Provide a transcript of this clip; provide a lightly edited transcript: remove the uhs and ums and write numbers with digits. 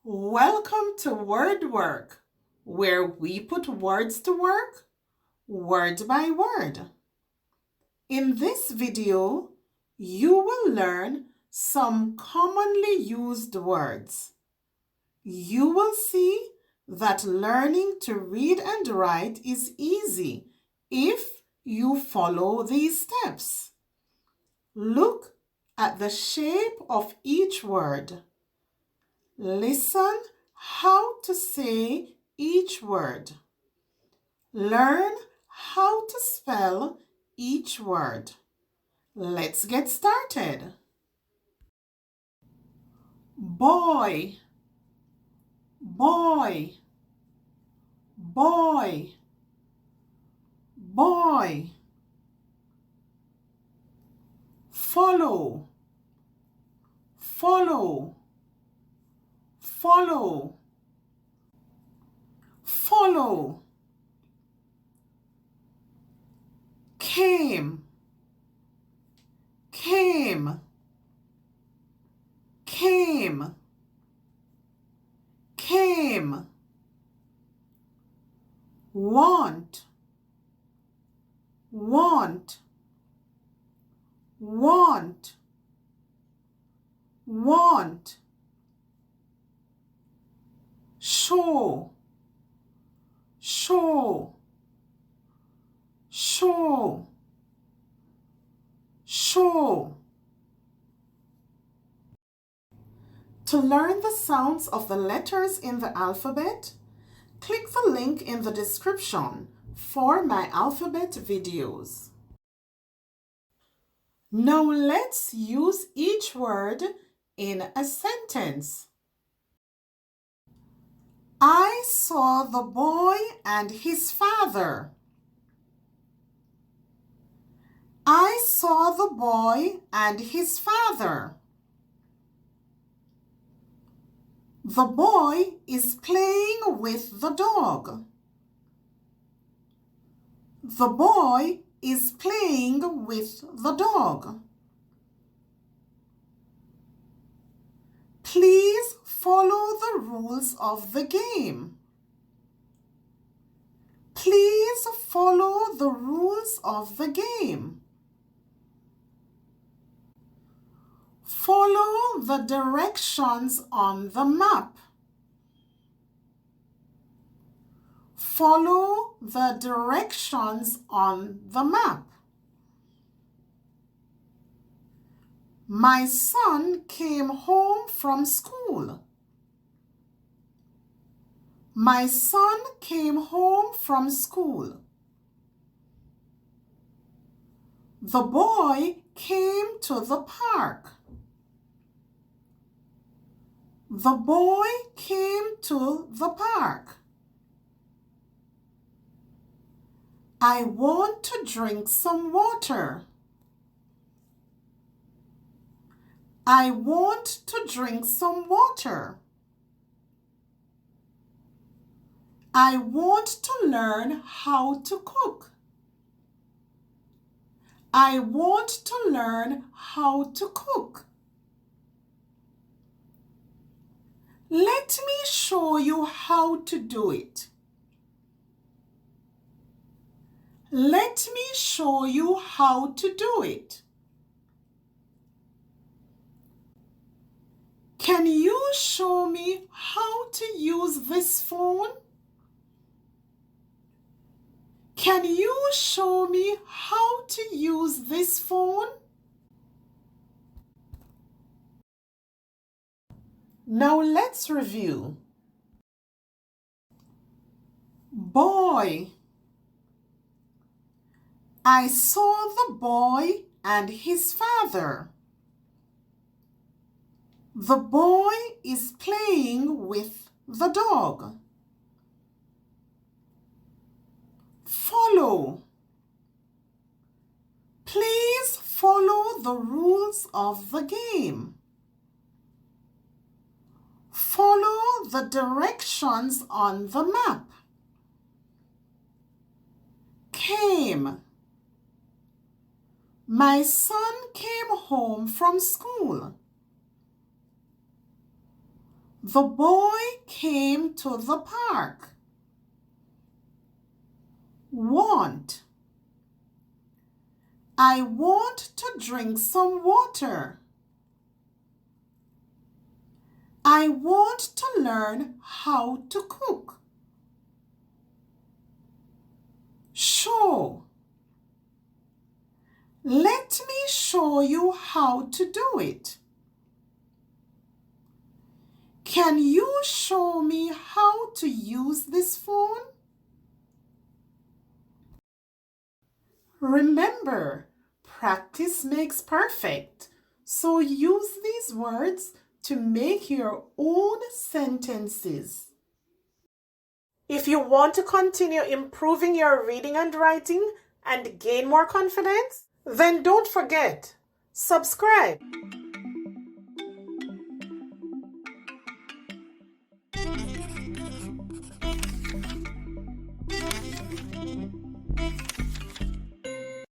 Welcome to Word Work, where we put words to work, word by word. In this video, you will learn some commonly used words. You will see that learning to read and write is easy if you follow these steps. Look at the shape of each word. Listen how to say each word. Learn how to spell each word. Let's get started. Boy, boy, boy, boy. Follow, follow, follow, follow. Came, came, came, came. Want, want, want, want. Show, show, show, show. To learn the sounds of the letters in the alphabet, click the link in the description for my alphabet videos. Now let's use each word in a sentence. I saw the boy and his father. I saw the boy and his father. The boy is playing with the dog. The boy is playing with the dog. Please follow the rules of the game. Please follow the rules of the game. Follow the directions on the map. Follow the directions on the map. My son came home from school. My son came home from school. The boy came to the park. The boy came to the park. I want to drink some water. I want to drink some water. I want to learn how to cook. I want to learn how to cook. Let me show you how to do it. Let me show you how to do it. Can you show me how to use this phone? Can you show me how to use this phone? Now let's review. Boy. I saw the boy and his father. The boy is playing with the dog. Follow. Please follow the rules of the game. Follow the directions on the map. Came. My son came home from school. The boy came to the park. Want. I want to drink some water. I want to learn how to cook. Show. Let me show you how to do it. Can you show me how to use this phone? Remember, practice makes perfect. So use these words to make your own sentences. If you want to continue improving your reading and writing and gain more confidence, then don't forget, subscribe.